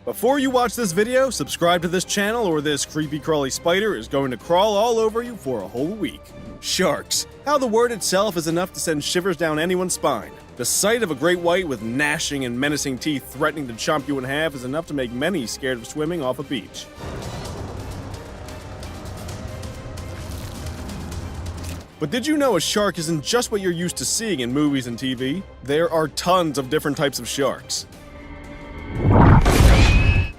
Before you watch this video, subscribe to this channel or this creepy crawly spider is going to crawl all over you for a whole week. Sharks. How the word itself is enough to send shivers down anyone's spine. The sight of a great white with gnashing and menacing teeth threatening to chomp you in half is enough to make many scared of swimming off a beach. But did you know a shark isn't just what you're used to seeing in movies and TV? There are tons of different types of sharks,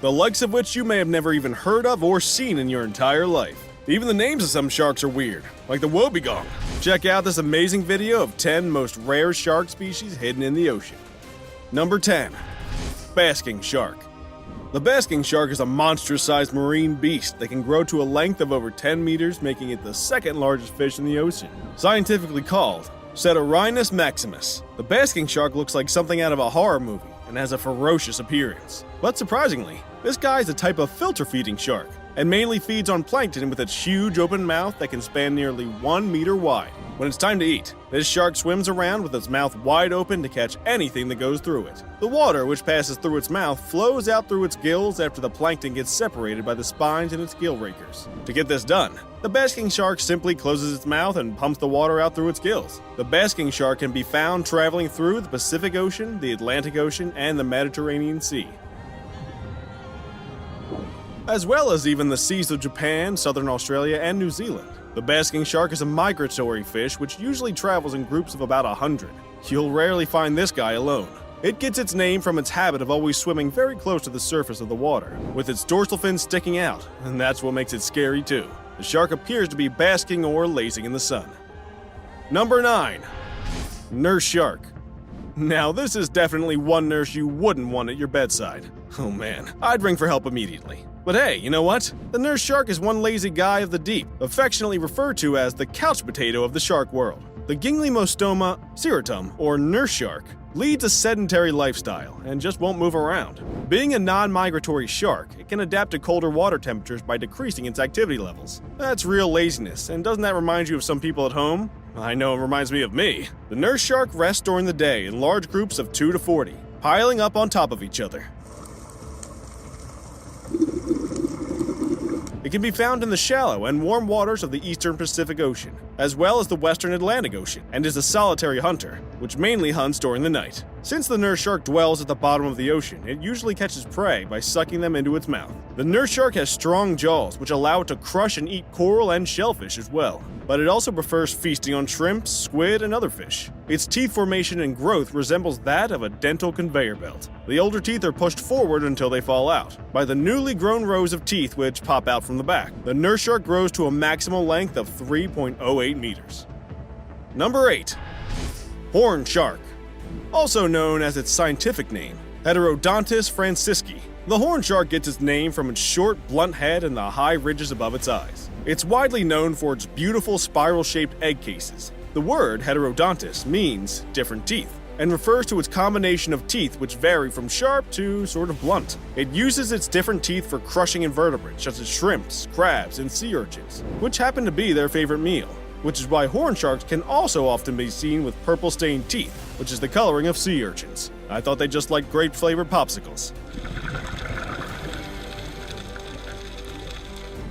the likes of which you may have never even heard of or seen in your entire life. Even the names of some sharks are weird, like the Wobbegong. Check out this amazing video of 10 most rare shark species hidden in the ocean. Number 10. Basking shark. The basking shark is a monstrous-sized marine beast that can grow to a length of over 10 meters, making it the second largest fish in the ocean. Scientifically called Ceterinus maximus, the basking shark looks like something out of a horror movie and has a ferocious appearance. But surprisingly, this guy is a type of filter-feeding shark and mainly feeds on plankton with its huge open mouth that can span nearly 1 meter wide. When it's time to eat, this shark swims around with its mouth wide open to catch anything that goes through it. The water which passes through its mouth flows out through its gills after the plankton gets separated by the spines in its gill rakers. To get this done, the basking shark simply closes its mouth and pumps the water out through its gills. The basking shark can be found traveling through the Pacific Ocean, the Atlantic Ocean, and the Mediterranean Sea, as well as even the seas of Japan, southern Australia, and New Zealand. The basking shark is a migratory fish which usually travels in groups of about 100. You'll rarely find this guy alone. It gets its name from its habit of always swimming very close to the surface of the water, with its dorsal fin sticking out, and that's what makes it scary too. The shark appears to be basking or lazing in the sun. Number 9. Nurse shark. Now this is definitely one nurse you wouldn't want at your bedside. Oh man, I'd ring for help immediately. But hey, you know what? The nurse shark is one lazy guy of the deep, affectionately referred to as the couch potato of the shark world. The Ginglimostoma ceratum, or nurse shark, leads a sedentary lifestyle and just won't move around. Being a non-migratory shark, it can adapt to colder water temperatures by decreasing its activity levels. That's real laziness, and doesn't that remind you of some people at home? I know it reminds me of me. The nurse shark rests during the day in large groups of 2 to 40, piling up on top of each other. It can be found in the shallow and warm waters of the eastern Pacific Ocean, as well as the western Atlantic Ocean, and is a solitary hunter, which mainly hunts during the night. Since the nurse shark dwells at the bottom of the ocean, it usually catches prey by sucking them into its mouth. The nurse shark has strong jaws which allow it to crush and eat coral and shellfish as well, but it also prefers feasting on shrimps, squid, and other fish. Its teeth formation and growth resembles that of a dental conveyor belt. The older teeth are pushed forward until they fall out by the newly grown rows of teeth which pop out from the back. The nurse shark grows to a maximal length of 3.08 meters. Number 8. Horn shark. Also known as its scientific name, Heterodontus francisci. The horn shark gets its name from its short, blunt head and the high ridges above its eyes. It's widely known for its beautiful spiral-shaped egg cases. The word heterodontus means different teeth, and refers to its combination of teeth which vary from sharp to sort of blunt. It uses its different teeth for crushing invertebrates such as shrimps, crabs, and sea urchins, which happen to be their favorite meal. Which is why horn sharks can also often be seen with purple-stained teeth, which is the coloring of sea urchins. I thought they just liked grape-flavored popsicles.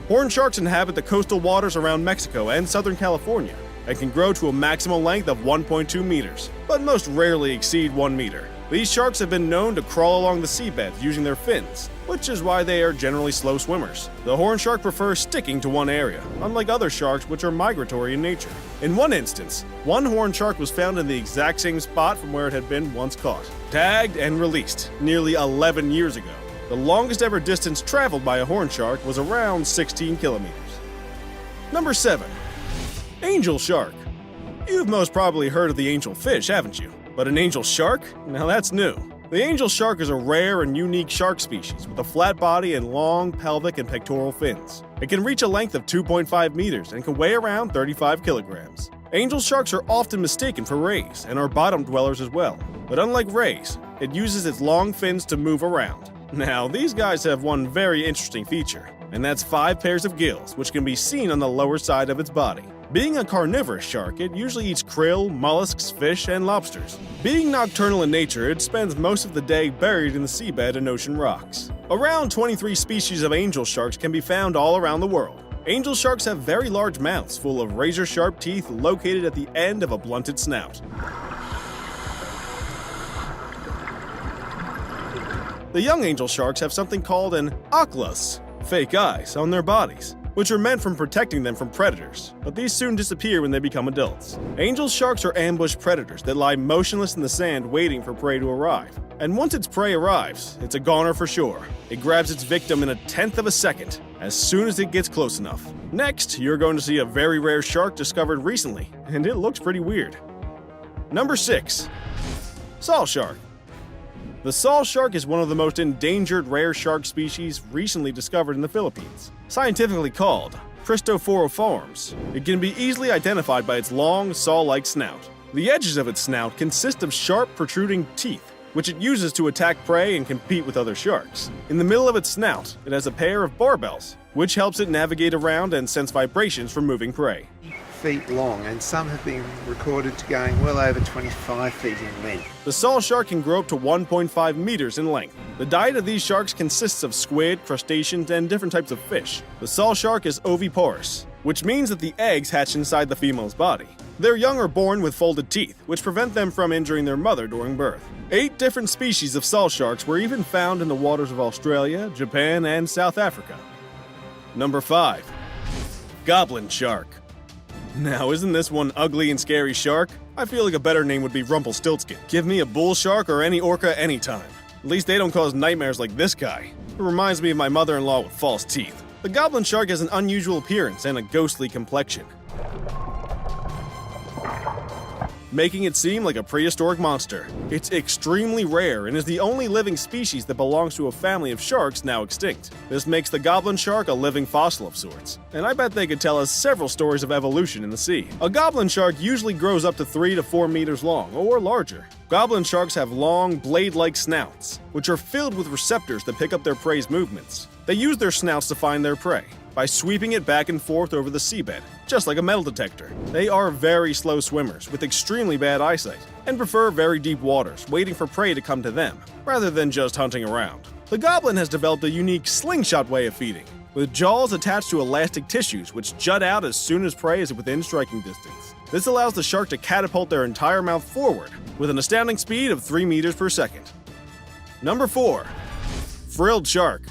Horn sharks inhabit the coastal waters around Mexico and Southern California, and can grow to a maximal length of 1.2 meters, but most rarely exceed 1 meter. These sharks have been known to crawl along the seabed using their fins, which is why they are generally slow swimmers. The horn shark prefers sticking to one area, unlike other sharks which are migratory in nature. In one instance, one horn shark was found in the exact same spot from where it had been once caught, tagged, and released nearly 11 years ago. The longest ever distance traveled by a horn shark was around 16 kilometers. Number 7. Angel shark. You've most probably heard of the angel fish, haven't you? But an angel shark? Now that's new. The angel shark is a rare and unique shark species with a flat body and long pelvic and pectoral fins. It can reach a length of 2.5 meters and can weigh around 35 kilograms. Angel sharks are often mistaken for rays and are bottom dwellers as well. But unlike rays, it uses its long fins to move around. Now, these guys have one very interesting feature, and that's 5 pairs of gills, which can be seen on the lower side of its body. Being a carnivorous shark, it usually eats krill, mollusks, fish, and lobsters. Being nocturnal in nature, it spends most of the day buried in the seabed and ocean rocks. Around 23 species of angel sharks can be found all around the world. Angel sharks have very large mouths full of razor-sharp teeth located at the end of a blunted snout. The young angel sharks have something called an oculus, fake eyes, on their bodies, which are meant for protecting them from predators, but these soon disappear when they become adults. Angel sharks are ambush predators that lie motionless in the sand waiting for prey to arrive. And once its prey arrives, it's a goner for sure. It grabs its victim in a tenth of a second, as soon as it gets close enough. Next, you're going to see a very rare shark discovered recently, and it looks pretty weird. Number 6. Saw shark. The saw shark is one of the most endangered rare shark species recently discovered in the Philippines. Scientifically called Christophoriformes, it can be easily identified by its long, saw-like snout. The edges of its snout consist of sharp, protruding teeth, which it uses to attack prey and compete with other sharks. In the middle of its snout, it has a pair of barbels, which helps it navigate around and sense vibrations from moving prey. Feet long, and some have been recorded to going well over 25 feet in length. The saw shark can grow up to 1.5 meters in length. The diet of these sharks consists of squid, crustaceans, and different types of fish. The saw shark is oviparous, which means that the eggs hatch inside the female's body. Their young are born with folded teeth, which prevent them from injuring their mother during birth. 8 different species of saw sharks were even found in the waters of Australia, Japan, and South Africa. Number 5. Goblin shark. Now, isn't this one ugly and scary shark? I feel like a better name would be Rumpelstiltskin. Give me a bull shark or any orca anytime. At least they don't cause nightmares like this guy. It reminds me of my mother-in-law with false teeth. The goblin shark has an unusual appearance and a ghostly complexion, making it seem like a prehistoric monster. It's extremely rare and is the only living species that belongs to a family of sharks now extinct. This makes the goblin shark a living fossil of sorts, and I bet they could tell us several stories of evolution in the sea. A goblin shark usually grows up to 3 to 4 meters long, or larger. Goblin sharks have long, blade-like snouts, which are filled with receptors that pick up their prey's movements. They use their snouts to find their prey by sweeping it back and forth over the seabed, just like a metal detector. They are very slow swimmers with extremely bad eyesight and prefer very deep waters, waiting for prey to come to them, rather than just hunting around. The goblin has developed a unique slingshot way of feeding, with jaws attached to elastic tissues which jut out as soon as prey is within striking distance. This allows the shark to catapult their entire mouth forward with an astounding speed of 3 meters per second. Number 4. Frilled shark.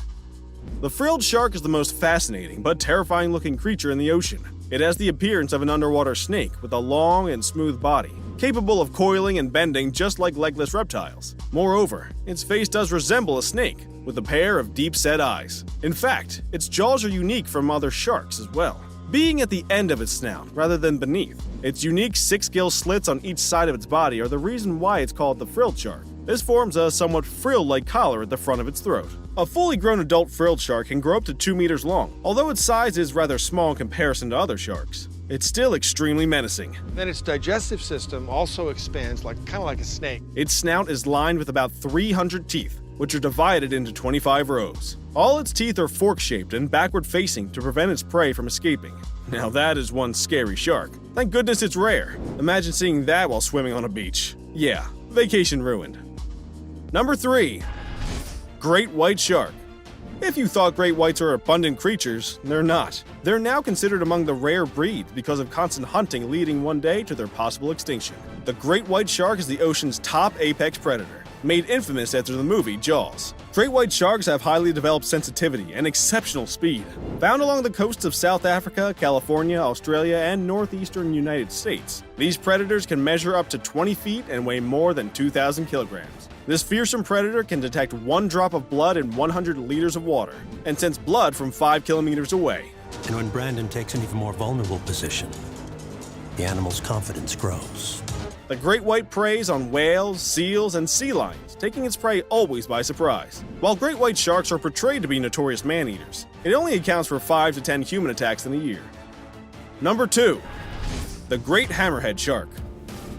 The frilled shark is the most fascinating but terrifying looking creature in the ocean. It has the appearance of an underwater snake with a long and smooth body, capable of coiling and bending just like legless reptiles. Moreover, its face does resemble a snake, with a pair of deep-set eyes. In fact, its jaws are unique from other sharks as well, being at the end of its snout rather than beneath. Its unique 6-gill slits on each side of its body are the reason why it's called the frilled shark. This forms a somewhat frill-like collar at the front of its throat. A fully grown adult frilled shark can grow up to 2 meters long. Although its size is rather small in comparison to other sharks, it's still extremely menacing. Then its digestive system also expands kind of like a snake. Its snout is lined with about 300 teeth, which are divided into 25 rows. All its teeth are fork-shaped and backward-facing to prevent its prey from escaping. Now that is one scary shark. Thank goodness it's rare. Imagine seeing that while swimming on a beach. Yeah, vacation ruined. Number 3. Great white shark. If you thought great whites are abundant creatures, they're not. They're now considered among the rare breeds because of constant hunting leading one day to their possible extinction. The great white shark is the ocean's top apex predator, made infamous after the movie Jaws. Great white sharks have highly developed sensitivity and exceptional speed. Found along the coasts of South Africa, California, Australia, and northeastern United States, these predators can measure up to 20 feet and weigh more than 2,000 kilograms. This fearsome predator can detect 1 drop of blood in 100 liters of water and sense blood from 5 kilometers away. And when Brandon takes an even more vulnerable position, the animal's confidence grows. The great white preys on whales, seals, and sea lions, taking its prey always by surprise. While great white sharks are portrayed to be notorious man-eaters, it only accounts for 5 to 10 human attacks in a year. Number 2. The great hammerhead shark.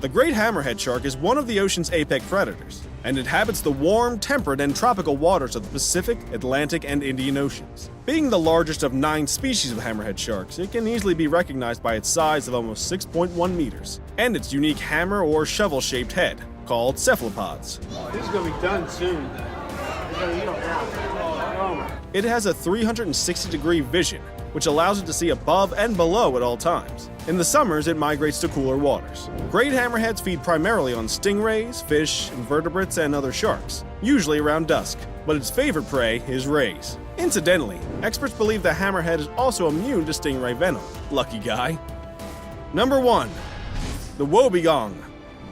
The great hammerhead shark is one of the ocean's apex predators, and inhabits the warm, temperate, and tropical waters of the Pacific, Atlantic, and Indian Oceans. Being the largest of 9 species of hammerhead sharks, it can easily be recognized by its size of almost 6.1 meters, and its unique hammer or shovel-shaped head, called cephalopods. This is gonna be done soon. We're gonna eat them now. It has a 360-degree vision, which allows it to see above and below at all times. In the summers, it migrates to cooler waters. Great hammerheads feed primarily on stingrays, fish, invertebrates, and other sharks, usually around dusk, but its favorite prey is rays. Incidentally, experts believe the hammerhead is also immune to stingray venom. Lucky guy. Number 1. The Wobbegong.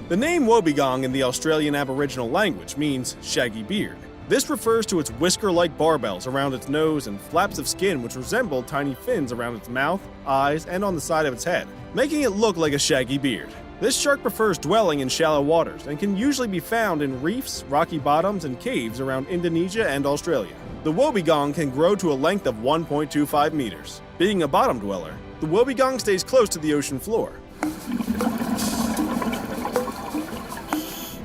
The name Wobbegong in the Australian Aboriginal language means shaggy beard. This refers to its whisker-like barbels around its nose and flaps of skin which resemble tiny fins around its mouth, eyes, and on the side of its head, making it look like a shaggy beard. This shark prefers dwelling in shallow waters and can usually be found in reefs, rocky bottoms, and caves around Indonesia and Australia. The Wobbegong can grow to a length of 1.25 meters. Being a bottom dweller, the Wobbegong stays close to the ocean floor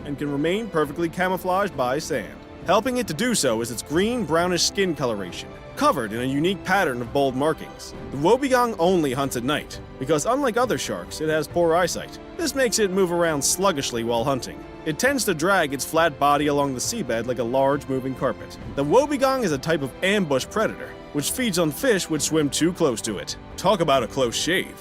and can remain perfectly camouflaged by sand. Helping it to do so is its green-brownish skin coloration, covered in a unique pattern of bold markings. The Wobbegong only hunts at night, because unlike other sharks, it has poor eyesight. This makes it move around sluggishly while hunting. It tends to drag its flat body along the seabed like a large moving carpet. The Wobbegong is a type of ambush predator, which feeds on fish which swim too close to it. Talk about a close shave.